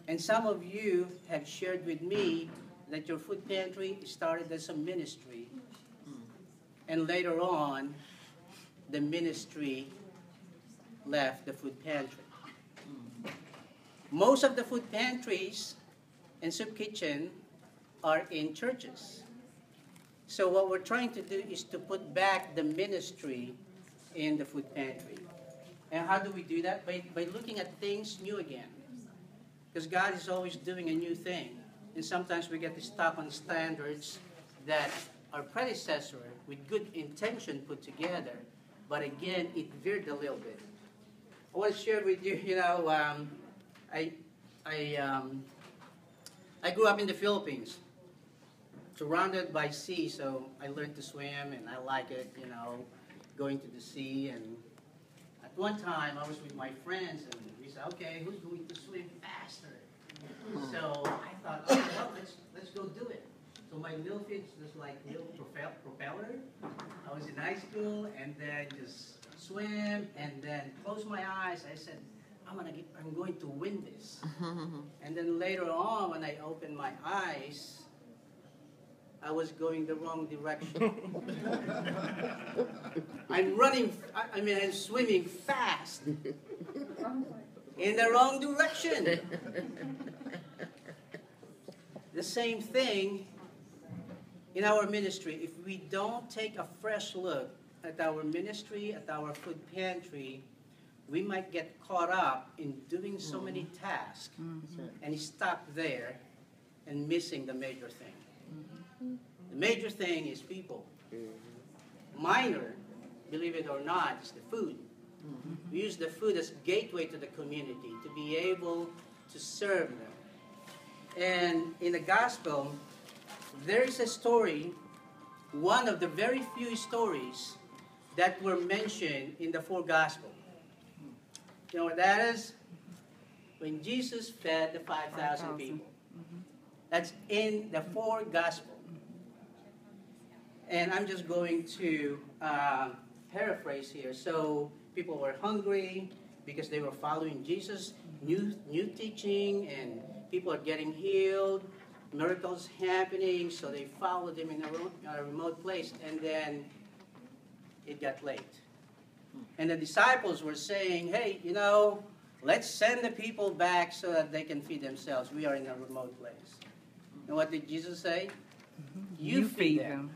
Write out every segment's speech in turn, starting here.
And some of you have shared with me that your food pantry started as a ministry. And later on, the ministry left the food pantry. Most of the food pantries and soup kitchen are in churches. So what we're trying to do is to put back the ministry in the food pantry. And how do we do that? By looking at things new again. Because God is always doing a new thing. And sometimes we get stuck on standards that our predecessor, with good intention, put together. But again, it veered a little bit. I want to share with you, I grew up in the Philippines, surrounded by sea, so I learned to swim, and I like it, going to the sea. And at one time, I was with my friends, and we said, okay, who's going to swim faster? So I thought, oh, well, let's go do it. So my little feet was like little propeller. I was in high school, and then just swim, and then close my eyes. I said, I'm going to win this. And then later on, when I opened my eyes, I was going the wrong direction. I'm swimming fast in the wrong direction. The same thing in our ministry. If we don't take a fresh look at our ministry, at our food pantry, we might get caught up in doing so many tasks and stuck there and missing the major thing. The major thing is people. Minor, believe it or not, is the food. We use the food as gateway to the community to be able to serve them. And in the gospel, there is a story, one of the very few stories that were mentioned in the four gospels. You know what that is? When Jesus fed the 5,000 people. That's in the four gospels. And I'm just going to paraphrase here. So people were hungry because they were following Jesus, new teaching, and people are getting healed, miracles happening, so they followed him in a remote place, and then it got late. And the disciples were saying, hey, let's send the people back so that they can feed themselves. We are in a remote place. And what did Jesus say? You feed them.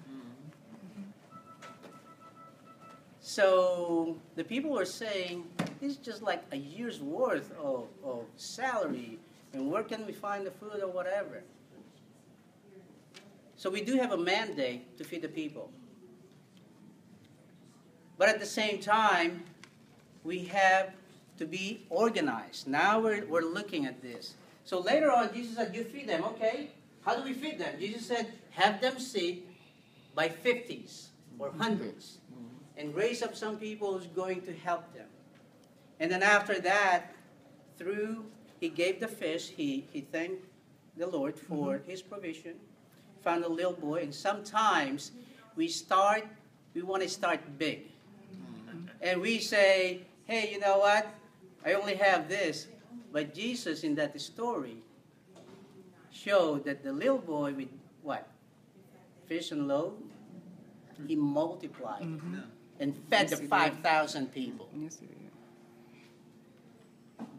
So the people were saying, this is just like a year's worth of salary, and where can we find the food or whatever? So we do have a mandate to feed the people. But at the same time, we have to be organized. Now we're looking at this. So later on, Jesus said, you feed them. Okay, how do we feed them? Jesus said, have them sit by 50s or hundreds and raise up some people who's going to help them. And then after that, he gave the fish, he thanked the Lord for his provision, found a little boy, and sometimes we want to start big. And we say, hey, you know what? I only have this. But Jesus, in that story, showed that the little boy with what? Fish and loaf, he multiplied and fed the 5,000 people. Yes, he did.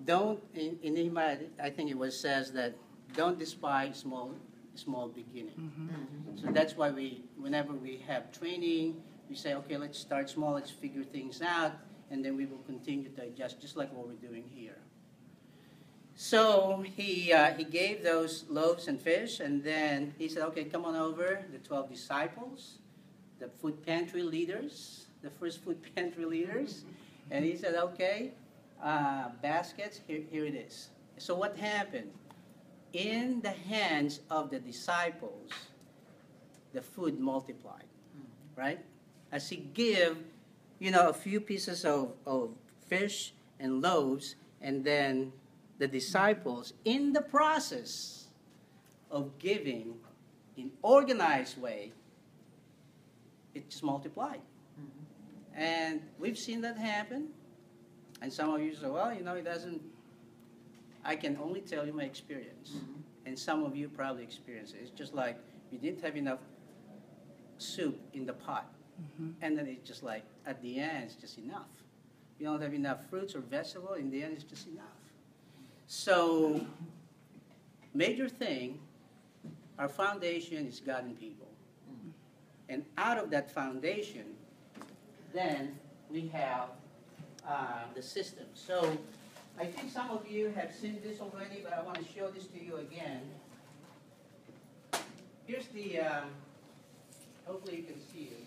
Don't, in Nehemiah, I think says that don't despise small beginning. So that's why whenever we have training, we say, okay, let's start small, let's figure things out, and then we will continue to adjust, just like what we're doing here. So he gave those loaves and fish, and then he said, okay, come on over, the 12 disciples, the food pantry leaders, the first food pantry leaders, and he said, okay, baskets, here it is. So what happened? In the hands of the disciples, the food multiplied, right? As he gave, a few pieces of fish and loaves, and then the disciples, in the process of giving in organized way, it just multiplied. And we've seen that happen. And some of you say, well, it doesn't I can only tell you my experience. And some of you probably experience it. It's just like you didn't have enough soup in the pot. And then it's just like, at the end, it's just enough. You don't have enough fruits or vegetable, in the end, it's just enough. So, major thing, our foundation is God and people. And out of that foundation, then we have the system. So, I think some of you have seen this already, but I want to show this to you again. Here's the, hopefully you can see it.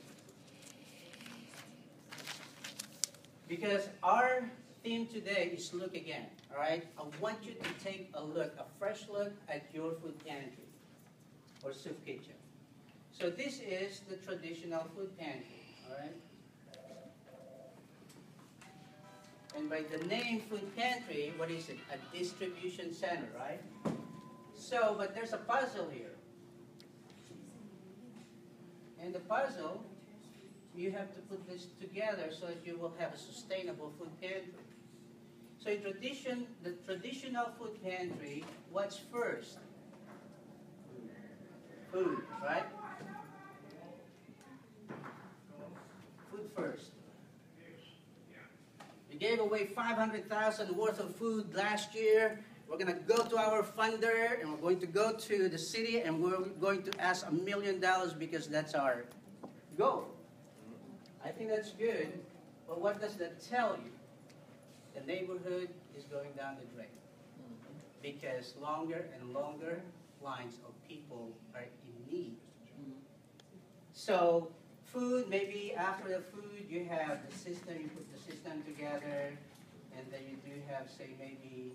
Because our theme today is look again, all right? I want you to take a look, a fresh look at your food pantry or soup kitchen. So this is the traditional food pantry, all right? And by the name food pantry, what is it? A distribution center, right? So, but there's a puzzle here. And the puzzle, you have to put this together so that you will have a sustainable food pantry. So in the traditional food pantry, what's first? Food, right? Food first. We gave away $500,000 worth of food last year. We're going to go to our funder, and we're going to go to the city, and we're going to ask $1 million because that's our goal. I think that's good, but what does that tell you? The neighborhood is going down the drain because longer and longer lines of people are in need. So food, maybe after the food you have the system, you put the system together, and then you do have, say, maybe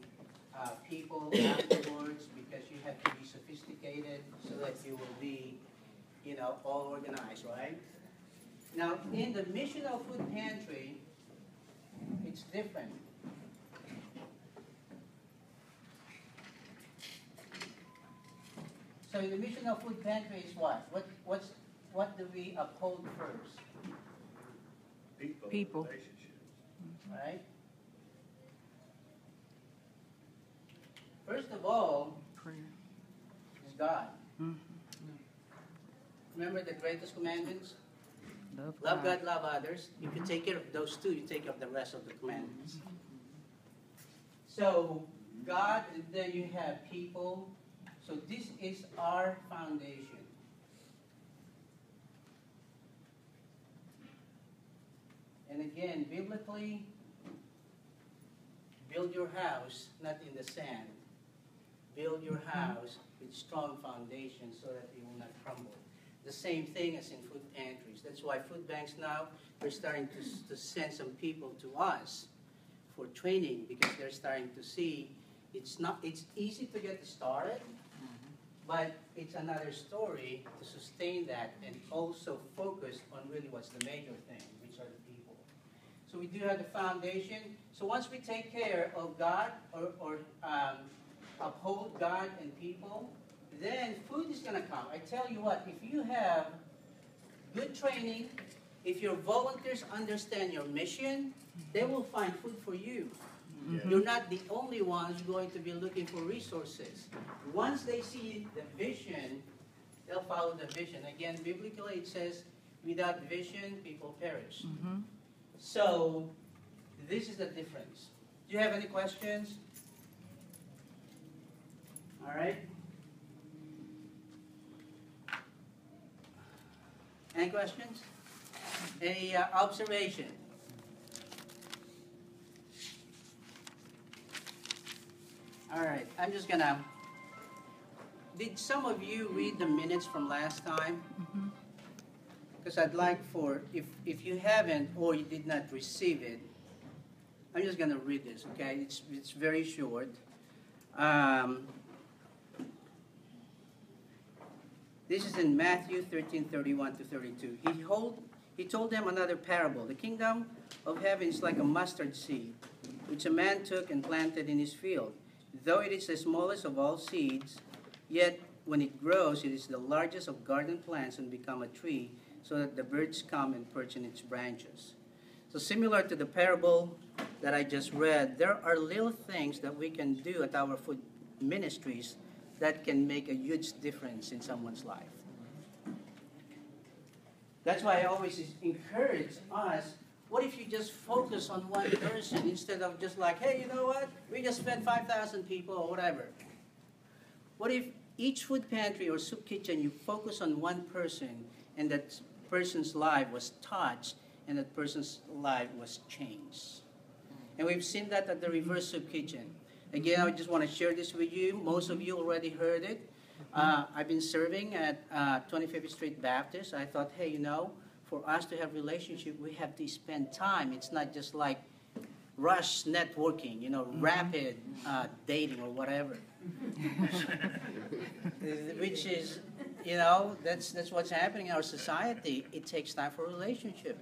people afterwards because you have to be sophisticated so that you will be, you know, all organized, right? Now, in the missional food pantry, it's different. So in the missional food pantry is what? What do we uphold first? People. Relationships. Right? First of all, Prayer. is God. Remember the greatest commandments? Love God, love others. If you take care of those two, you take care of the rest of the commandments. So, God, and then you have people. So this is our foundation. And again, biblically, build your house not in the sand. Build your house with strong foundation so that it will not crumble. The same thing as in food pantries. That's why food banks now are starting to send some people to us for training because they're starting to see it's easy to get started, but it's another story to sustain that and also focus on really what's the major thing, which are the people. So we do have the foundation. So once we take care of God or uphold God and people, then food is going to come. I tell you what, if you have good training, if your volunteers understand your mission, they will find food for you. You're not the only ones going to be looking for resources. Once they see the vision, they'll follow the vision. Again, biblically it says, without vision, people perish. So, this is the difference. Do you have any questions? All right. Any questions? Any observation? All right, I'm just gonna, did some of you read the minutes from last time? Because I'd like for, if you haven't or you did not receive it, I'm just gonna read this, okay? It's very short. This is in Matthew 13:31-32. He told them another parable. The kingdom of heaven is like a mustard seed, which a man took and planted in his field. Though it is the smallest of all seeds, yet when it grows, it is the largest of garden plants and become a tree, so that the birds come and perch in its branches. So similar to the parable that I just read, there are little things that we can do at our food ministries that can make a huge difference in someone's life. That's why I always encourage us, what if you just focus on one person instead of just like, hey, you know what? We just fed 5,000 people or whatever. What if each food pantry or soup kitchen, you focus on one person and that person's life was touched and that person's life was changed? And we've seen that at the Reverse Soup Kitchen. Again, I just want to share this with you. Most of you already heard it. I've been serving at 25th Street Baptist. I thought, hey, you know, for us to have relationship, we have to spend time. It's not just like rush networking, you know, rapid dating or whatever. Which is, you know, that's what's happening in our society. It takes time for a relationship.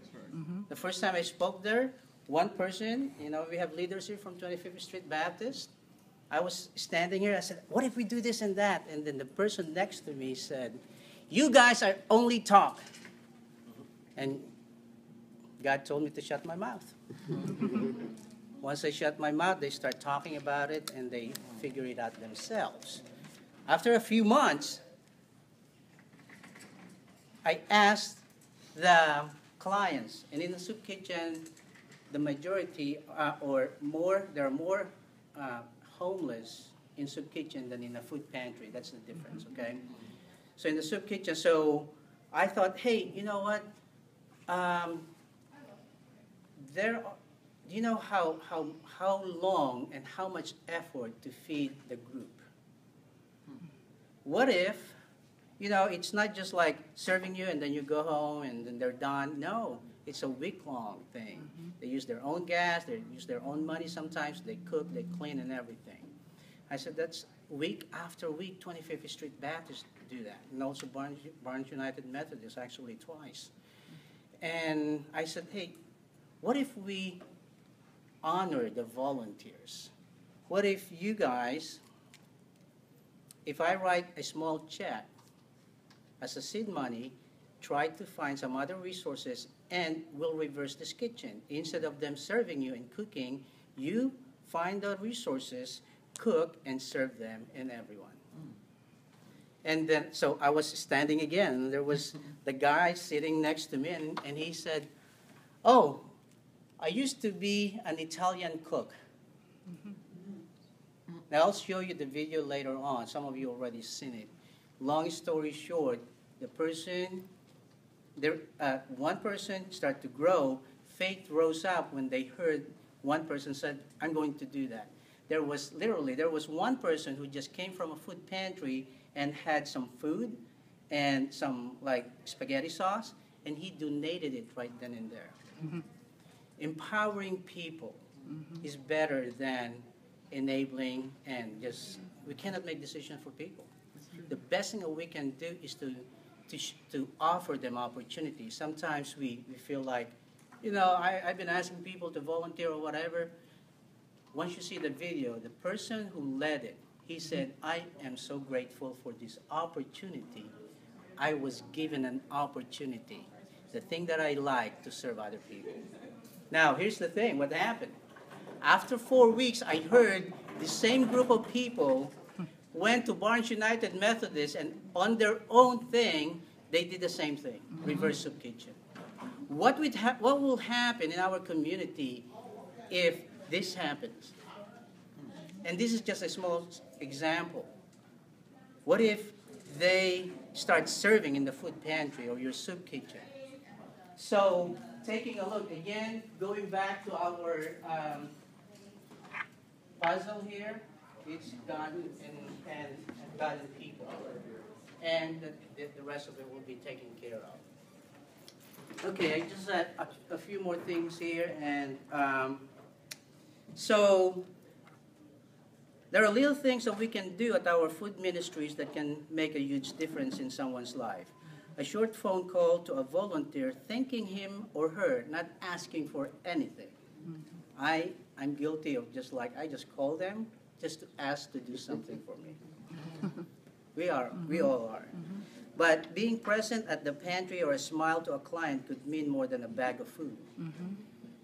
The first time I spoke there, one person, you know, we have leaders here from 25th Street Baptist. I was standing here, I said, what if we do this and that? And then the person next to me said, you guys are only talk. And God told me to shut my mouth. Once I shut my mouth, they start talking about it and they figure it out themselves. After a few months, I asked the clients, and in the soup kitchen, the majority there are more homeless in soup kitchen than in a food pantry. That's the difference, okay? So in the soup kitchen, so I thought, hey, you know what? Do you know how long and how much effort to feed the group? What if, you know, it's not just like serving you and then you go home and then they're done. No, it's a week-long thing. They use their own gas, they use their own money sometimes, they cook, they clean and everything. I said, that's week after week, 25th Street Baptist do that. And also Barnes United Methodist, actually twice. And I said, hey, what if we honor the volunteers? What if you guys, if I write a small check as a seed money, try to find some other resources and we'll reverse this kitchen. Instead of them serving you and cooking, you find the resources, cook, and serve them and everyone. And then, so I was standing again, and there was the guy sitting next to me, and he said, oh, I used to be an Italian cook. Now, I'll show you the video later on. Some of you already seen it. Long story short, the person, one person started to grow. Faith rose up when they heard one person said, I'm going to do that. There was one person who just came from a food pantry and had some food and some like spaghetti sauce, and he donated it right then and there. Empowering people is better than enabling and just, we cannot make decisions for people. The best thing that we can do is to offer them opportunities. Sometimes we feel like, you know, I've been asking people to volunteer or whatever. Once you see the video, the person who led it, he said, I am so grateful for this opportunity. I was given an opportunity, the thing that I like, to serve other people. Now, here's the thing, what happened? After 4 weeks, I heard the same group of people went to Barnes United Methodist, and on their own thing, they did the same thing, Reverse Soup Kitchen. What will happen in our community if this happens? And this is just a small example. What if they start serving in the food pantry or your soup kitchen? So, taking a look again, going back to our puzzle here, it's God and God and people. And the rest of it will be taken care of. Okay, I just had a few more things here. And so, there are little things that we can do at our food ministries that can make a huge difference in someone's life. A short phone call to a volunteer, thanking him or her, not asking for anything. I'm guilty of just like, I just call them just to ask to do something for me. We all are. But being present at the pantry or a smile to a client could mean more than a bag of food.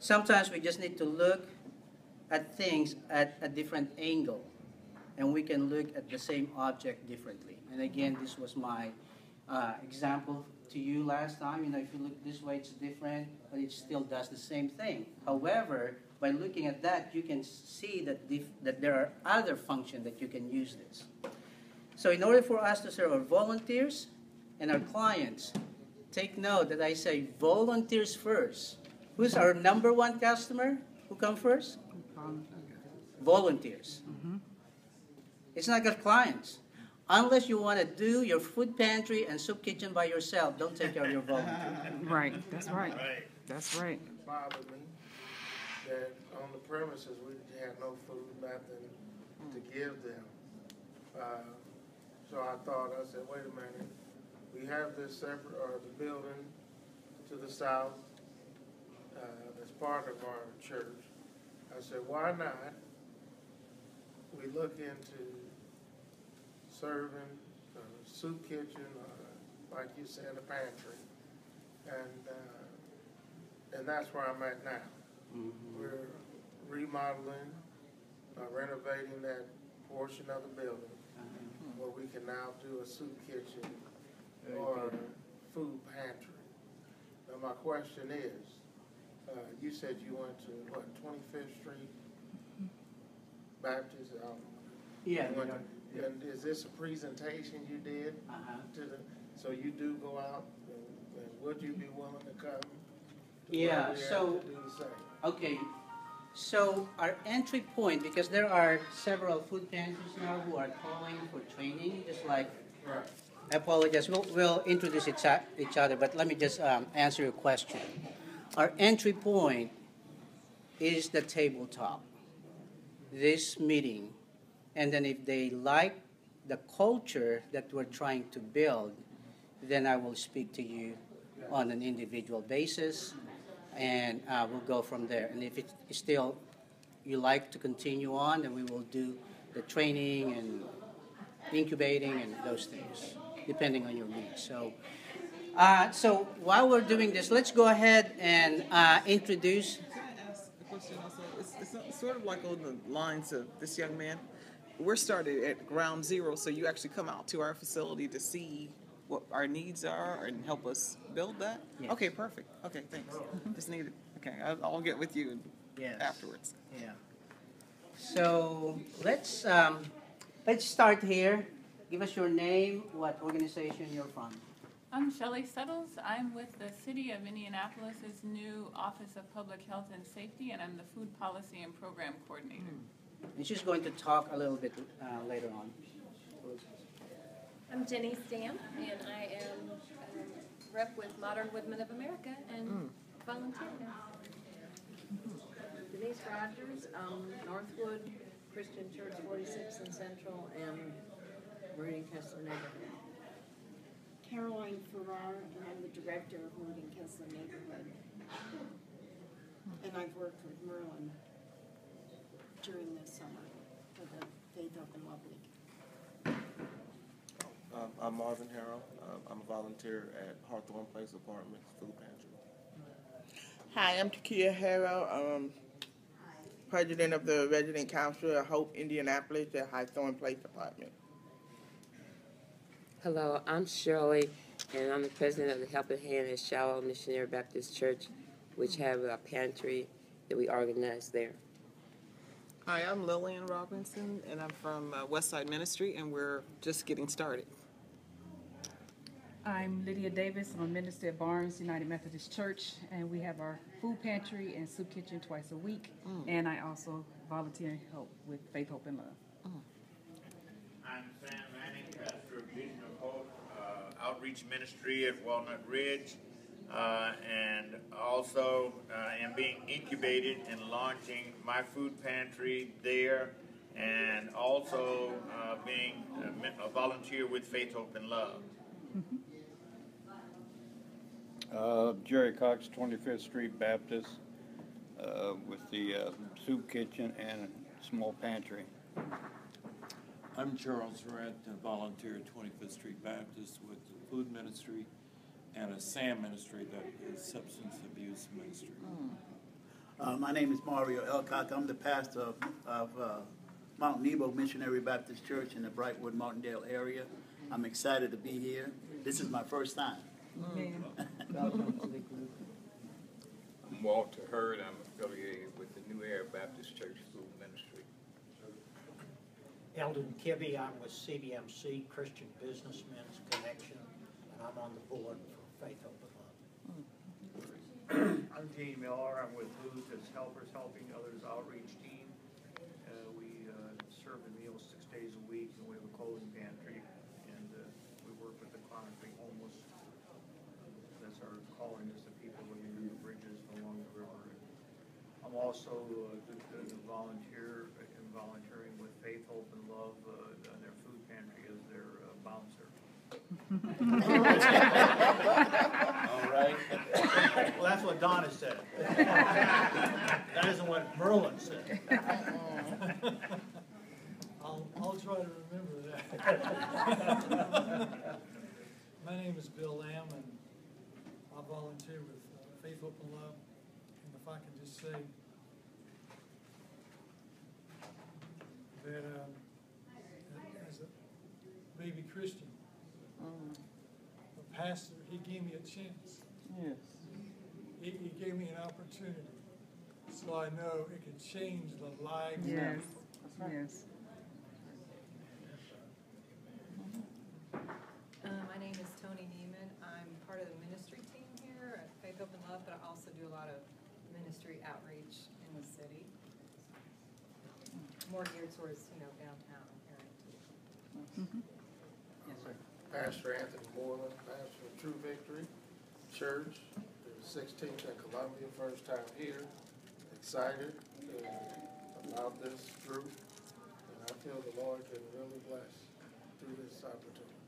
sometimes we just need to look at things at a different angle, and we can look at the same object differently. And again, this was my example to you last time. If you look this way, it's different, but it still does the same thing. However, by looking at that, you can see that there are other functions that you can use this. So in order for us to serve our volunteers and our clients, take note that I say volunteers first. Who's our number one customer who come first? Volunteers. Mm-hmm. It's not our clients. Unless you want to do your food pantry and soup kitchen by yourself, don't take care of your volunteers. Right, that's right. That's right. It bothered me that on the premises we had no food, nothing to give them. So I said, wait a minute, we have this separate, the building to the south that's part of our church. I said, why not we look into serving soup kitchen, like you said, a pantry, and that's where I'm at now. Mm-hmm. We're remodeling, renovating that portion of the building where we can now do a soup kitchen or a food pantry. Now my question is, you said you went to, 25th Street Baptist? Yeah. And is this a presentation you did? So you do go out, and would you be willing to come? Yeah, so, okay. So our entry point, because there are several food pantries now who are calling for training, just like, right. I apologize, we'll introduce each other, but let me just answer your question. Our entry point is the table talk, this meeting, and then if they like the culture that we're trying to build, then I will speak to you on an individual basis, and we'll go from there. And if it's still you like to continue on, then we will do the training and incubating and those things, depending on your needs. So while we're doing this, let's go ahead and introduce. Can I ask a question also? It's sort of like on the lines of this young man. We're started at ground zero, so you actually come out to our facility to see what our needs are and help us build that? Yes. Okay, perfect. Okay, thanks. Just needed. Okay, I'll get with you afterwards. Yeah. So let's start here. Give us your name, what organization you're from. I'm Shellye Suttles. I'm with the City of Indianapolis's new Office of Public Health and Safety, and I'm the Food Policy and Program Coordinator. And she's going to talk a little bit later on. I'm Jenny Stamp, and I am rep with Modern Woodmen of America and volunteer now. Denise Rogers, Northwood Christian Church 46 in Central and Meridian Kessler Neighborhood. Caroline Farrar, and I'm the director of Meridian Kessler Neighborhood. And I've worked with Merlin during this summer for the Faith Open Love Week. I'm Marvin Harrell. I'm a volunteer at Hawthorne Place Apartments Food Pantry. Hi, I'm Takia Harrell, president of the Resident Council of Hope, Indianapolis at Hawthorne Place Apartment. Hello, I'm Shellye, and I'm the president of the Helping Hand at Shellye Missionary Baptist Church, which have a pantry that we organize there. Hi, I'm Lillian Robinson, and I'm from Westside Ministry, and we're just getting started. I'm Lydia Davis. I'm a minister at Barnes United Methodist Church, and we have our food pantry and soup kitchen twice a week, and I also volunteer and help with Faith, Hope, and Love. I'm Sam Manning, pastor of Vision of Hope Outreach Ministry at Walnut Ridge, and also am being incubated and launching my food pantry there, and also being a volunteer with Faith, Hope, and Love. Jerry Cox, 25th Street Baptist, with the soup kitchen and small pantry. I'm Charles Rett, a volunteer at 25th Street Baptist with the food ministry and a SAM ministry, that is substance abuse ministry. My name is Mario Elcock. I'm the pastor of Mount Nebo Missionary Baptist Church in the Brightwood, Martindale area. I'm excited to be here. This is my first time. I'm Walter Hurd. I'm affiliated with the New Era Baptist Church School Ministry. Eldon Kibbe, I'm with CBMC, Christian Businessmen's Connection, and I'm on the board for Faith, Hope, and Love. I'm Gene Miller. I'm with Booth as Helpers Helping Others Outreach Team. We serve the meals 6 days a week, and we have a clothing pantry, and we work with the chronically homeless. That's our calling, is the people living in the bridges along the river. I'm also volunteering with Faith, Hope, and Love on their food pantry as their bouncer. All right. Well, that's what Donna said. That isn't what Merlin said. I'll try to remember that. My name is Bill Lamb, and I volunteer with Faith, Hope, and Love. And if I can just say that as a baby Christian, the pastor, he gave me a chance. Yes. He gave me an opportunity, so I know it can change the lives Yes. of people. Yes. My name is Tony Neiman. I'm part of the ministry team here at Faith, Hope, and Love, but I also do a lot of ministry outreach in the city. More geared towards, downtown area. Yes, sir. Pastor Anthony Moreland, pastor of True Victory Church, the 16th in Columbia, first time here. Excited about this group, and I feel the Lord can really bless through this opportunity.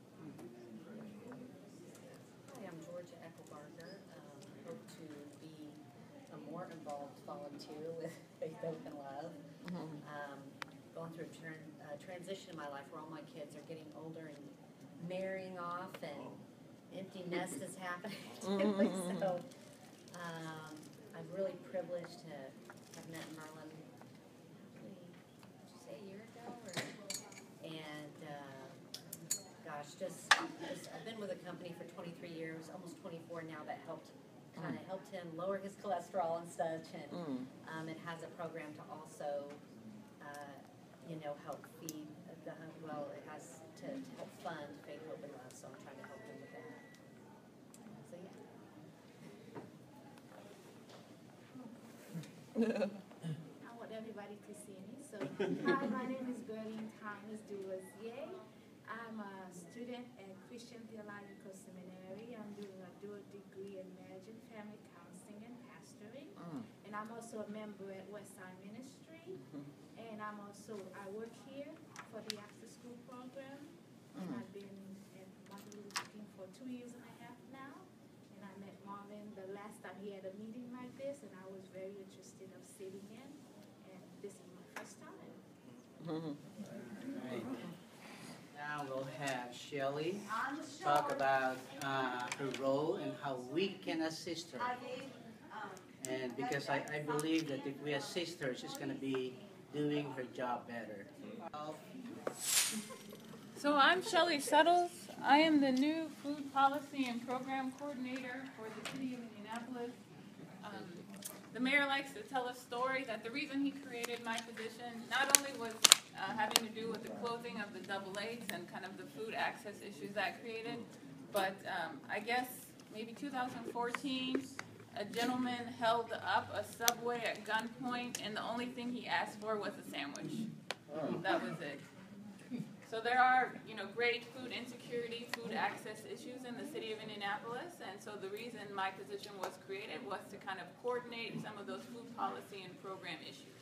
Hi, I'm Georgia Eckelbarger. Hope to be a more involved volunteer with Faith, Hope, and Love. Going through a transition in my life where all my kids are getting older and marrying off, and empty nest is happening too. So I'm really privileged to have met Merlin, did you say a year ago? And gosh, just I've been with the company for 23 years, almost 24 now, that kind of helped him lower his cholesterol and such, and it has a program to also help feed, it has to help fund Faith, Hope, and Love, so I'm trying to help him with that. So I want everybody to see me. So, hi, my name is Berlin Thomas Duosier. I'm a student at Christian Theological Seminary. I'm doing a dual degree in marriage and family counseling and pastoring. And I'm also a member at Westside Ministry. And I work here for the after school program. And I've been at Martin Luther King for 2 years and a half now. And I met Marvin the last time he had a meeting like this, and I was very interested of sitting in. And this is my first time. Right. Now we'll have Shellye talk about her role and how we can assist her. And because I believe that if we assist her, she's going to be doing her job better. So I'm Shellye Suttles. I am the new Food Policy and Program Coordinator for the City of Indianapolis. The mayor likes to tell a story that the reason he created my position not only was having to do with the closing of the double A's and kind of the food access issues that created, but I guess maybe 2014, a gentleman held up a Subway at gunpoint, and the only thing he asked for was a sandwich. That was it. So there are, great food insecurity, food access issues in the city of Indianapolis, and so the reason my position was created was to kind of coordinate some of those food policy and program issues.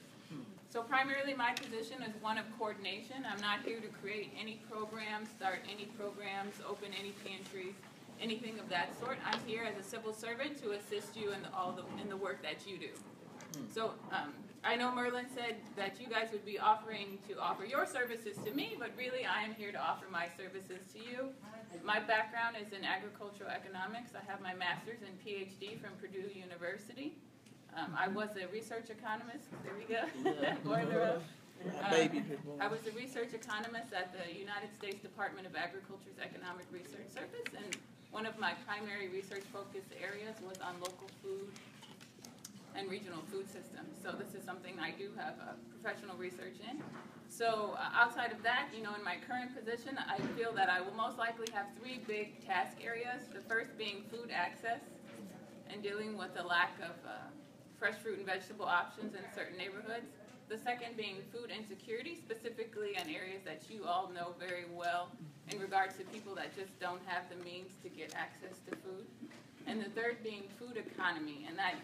So primarily my position is one of coordination. I'm not here to create any programs, start any programs, open any pantries, anything of that sort. I'm here as a civil servant to assist you in the work that you do. So I know Merlin said that you guys would be offering to offer your services to me, but really I am here to offer my services to you. My background is in agricultural economics. I have my master's and PhD from Purdue University. I was a research economist. There we go. I was a research economist at the United States Department of Agriculture's Economic Research Service, and one of my primary research focus areas was on local food and regional food systems. So this is something I do have professional research in. So outside of that, in my current position, I feel that I will most likely have 3 big task areas. The first being food access and dealing with the lack of fresh fruit and vegetable options in certain neighborhoods. The second being food insecurity, specifically in areas that you all know very well in regards to people that just don't have the means to get access to food. And the third being food economy, and that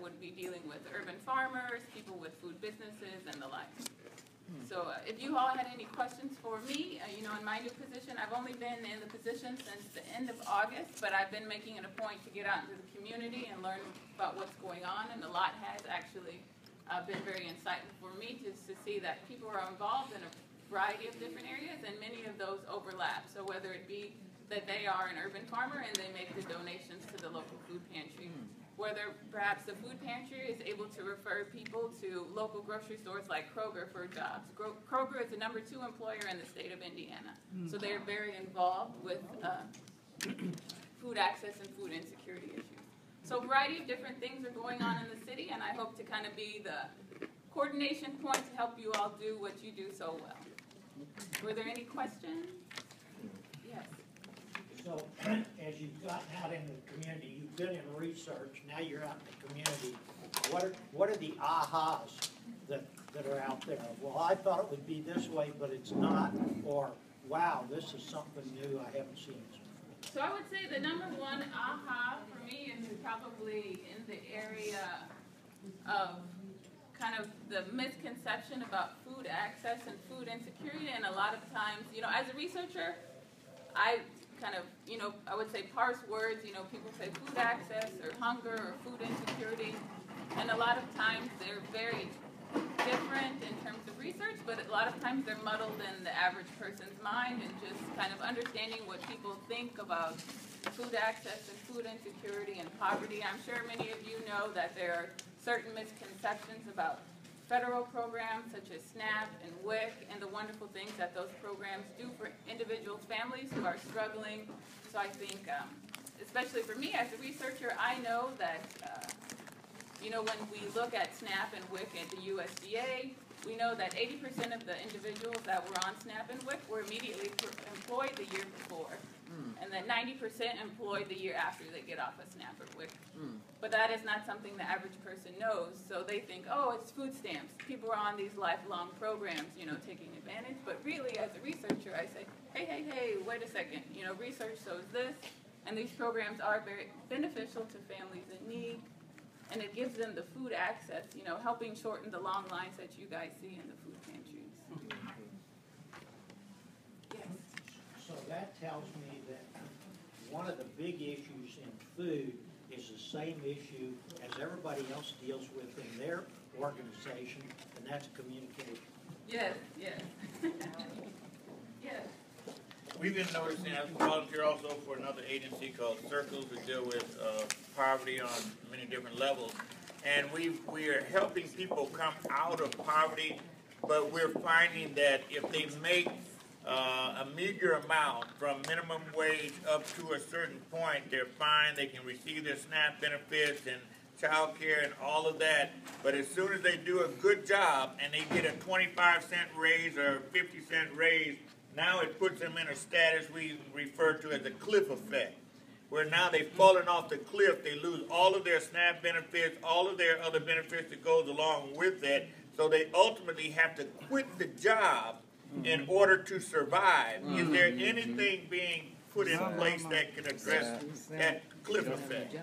would be dealing with urban farmers, people with food businesses, and the like. So if you all had any questions for me, in my new position, I've only been in the position since the end of August, but I've been making it a point to get out into the community and learn about what's going on, and a lot has actually been very insightful for me to see that people are involved in a variety of different areas, and many of those overlap. So whether it be that they are an urban farmer and they make the donations to the local food pantry, whether perhaps the food pantry is able to refer people to local grocery stores like Kroger for jobs. Kroger is the #2 employer in the state of Indiana, so they're very involved with food access and food insecurity issues. So a variety of different things are going on in the city, and I hope to kind of be the coordination point to help you all do what you do so well. Were there any questions? Yes. So as you've gotten out in the community, you've been in research, now you're out in the community. What are the ahas that are out there? Well, I thought it would be this way, but it's not. Or, wow, this is something new I haven't seen. So I would say the #1 aha for me is probably in the area of kind of the misconception about food access and food insecurity. And a lot of times, as a researcher, I kind of, I would say parse words. People say food access or hunger or food insecurity. And a lot of times they're very different in terms of research, but a lot of times they're muddled in the average person's mind, and just kind of understanding what people think about food access and food insecurity and poverty. I'm sure many of you know that there are certain misconceptions about federal programs such as SNAP and WIC and the wonderful things that those programs do for individuals, families who are struggling. So I think, especially for me as a researcher, I know that when we look at SNAP and WIC at the USDA, we know that 80% of the individuals that were on SNAP and WIC were immediately employed the year before, and that 90% employed the year after they get off of SNAP or WIC. But that is not something the average person knows, so they think, oh, it's food stamps. People are on these lifelong programs, taking advantage. But really, as a researcher, I say, hey, wait a second. Research shows this, and these programs are very beneficial to families in need. And it gives them the food access, helping shorten the long lines that you guys see in the food pantries. Yes. So that tells me that one of the big issues in food is the same issue as everybody else deals with in their organization, and that's communication. Yes. Yes. We've been noticing, as a volunteer also for another agency called Circles, to deal with poverty on many different levels. And we are helping people come out of poverty, but we're finding that if they make a meager amount from minimum wage up to a certain point, they're fine. They can receive their SNAP benefits and child care and all of that. But as soon as they do a good job and they get a 25-cent raise or a 50-cent raise, now it puts them in a status we refer to as the cliff effect, where now they've fallen off the cliff. They lose all of their SNAP benefits, all of their other benefits that goes along with that. So they ultimately have to quit the job in order to survive. Is there anything being put in place that can address that cliff effect?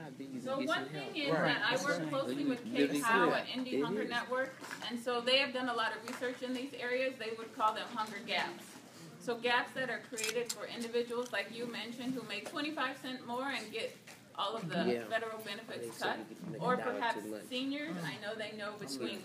So one thing is that I work closely with Kate Howe at Indie Hunger Network, and so they have done a lot of research in these areas. They would call them hunger gaps. So gaps that are created for individuals like you mentioned who make 25 cents more and get all of the federal benefits cut, or perhaps seniors. I know they know between,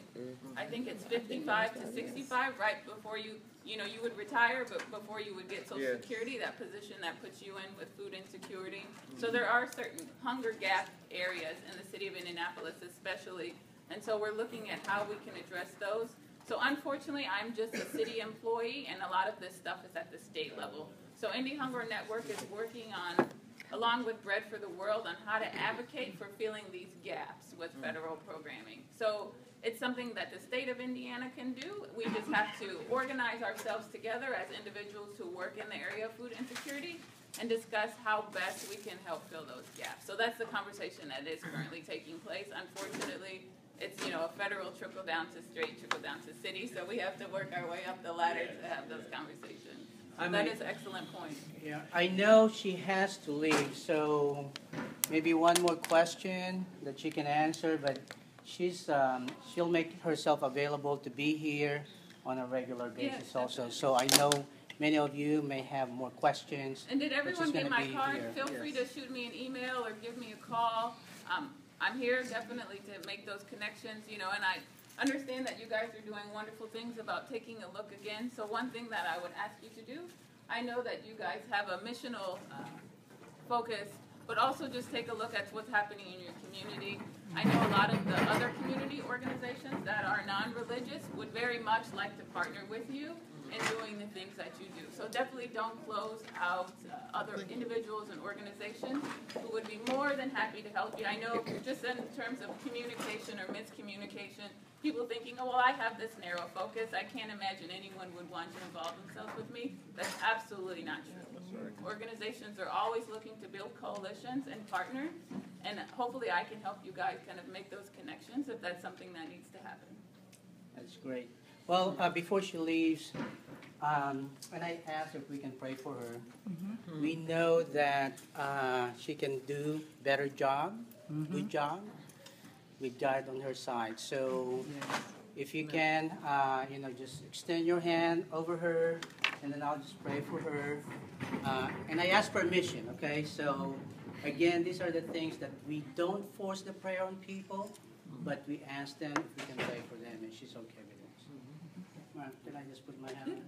I think it's 55 to 65, right before you you know, you would retire, but before you would get Social Yes. Security, that position that puts you in with food insecurity. So there are certain hunger gap areas in the city of Indianapolis especially, and so we're looking at how we can address those. So unfortunately, I'm just a city employee, and a lot of this stuff is at the state level. So Indie Hunger Network is working on, along with Bread for the World, on how to advocate for filling these gaps with federal programming. So it's something that the state of Indiana can do. We just have to organize ourselves together as individuals who work in the area of food insecurity and discuss how best we can help fill those gaps. So that's the conversation that is currently taking place. Unfortunately, it's, you know, a federal trickle down to state, trickle down to city, so we have to work our way up the ladder to have those conversations. That is an excellent point. Yeah, I know she has to leave, so maybe one more question that she can answer, but she'll make herself available to be here on a regular basis Yes, also. So I know many of you may have more questions. And did but everyone she's get gonna my be card? here. Feel free to shoot me an email or give me a call. I'm here definitely to make those connections, you know, and I understand that you guys are doing wonderful things about taking a look again. So one thing that I would ask you to do, I know that you guys have a missional focus, but also just take a look at what's happening in your community. I know a lot of the other community organizations that are non-religious would very much like to partner with you in doing the things that you do. So definitely don't close out other individuals and organizations who would be more than happy to help you. I know just in terms of communication or miscommunication, people thinking, oh, well, I have this narrow focus. I can't imagine anyone would want to involve themselves with me. That's absolutely not true. Organizations are always looking to build coalitions and partners, and hopefully I can help you guys kind of make those connections if that's something that needs to happen. That's great. Well, before she leaves, and I asked if we can pray for her. We know that she can do better job, good job, with God on her side. So if you can, you know, just extend your hand over her, and then I'll just pray for her. And I ask permission, okay? So again, these are the things that we don't force the prayer on people, but we ask them if we can pray for them, and she's okay with it. Can I just put my hand on?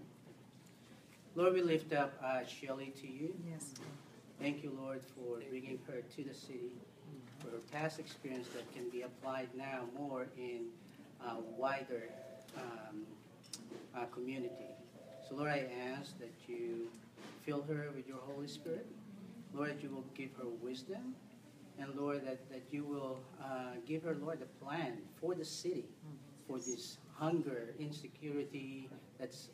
Lord, we lift up Shellye to you. Yes. Thank you, Lord, for bringing her to the city, for her past experience that can be applied now more in a wider community. So, Lord, I ask that you fill her with your Holy Spirit. Lord, that you will give her wisdom. And, Lord, that you will give her, Lord, a plan for the city, for this hunger, insecurity, that's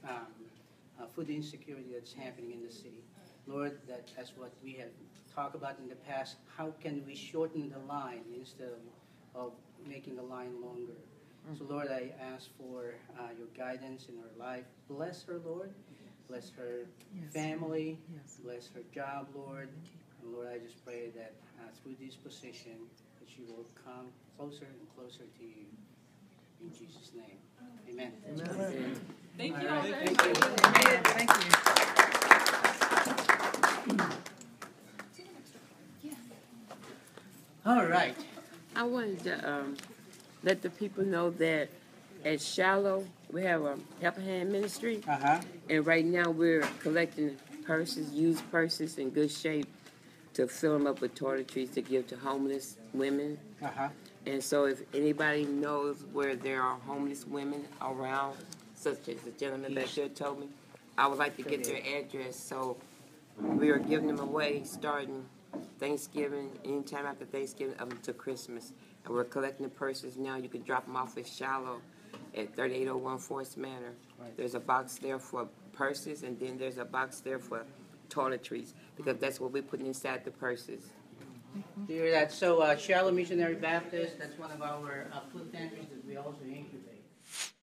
food insecurity that's happening in the city. Lord, that as what we have talked about in the past, how can we shorten the line instead of making the line longer? So, Lord, I ask for your guidance in her life. Bless her, Lord. Bless her family. Bless her job, Lord. And, Lord, I just pray that through this position, that she will come closer and closer to you. In Jesus' name. Amen. Amen. Thank you all all right. very Thank much. you. Amen. Thank you. All right. I wanted to let the people know that at Shellye we have a helping hand ministry, and right now we're collecting purses, used purses in good shape, to fill them up with toiletries to give to homeless women. And so if anybody knows where there are homeless women around, such as the gentleman back there told me, I would like to get their address. So we are giving them away starting Thanksgiving, anytime after Thanksgiving up until Christmas. And we're collecting the purses now. You can drop them off at Shellye at 3801 Forest Manor. There's a box there for purses, and then there's a box there for toiletries, because that's what we're putting inside the purses. You hear that? So Shellye Missionary Baptist, that's one of our food pantries that we also incubate.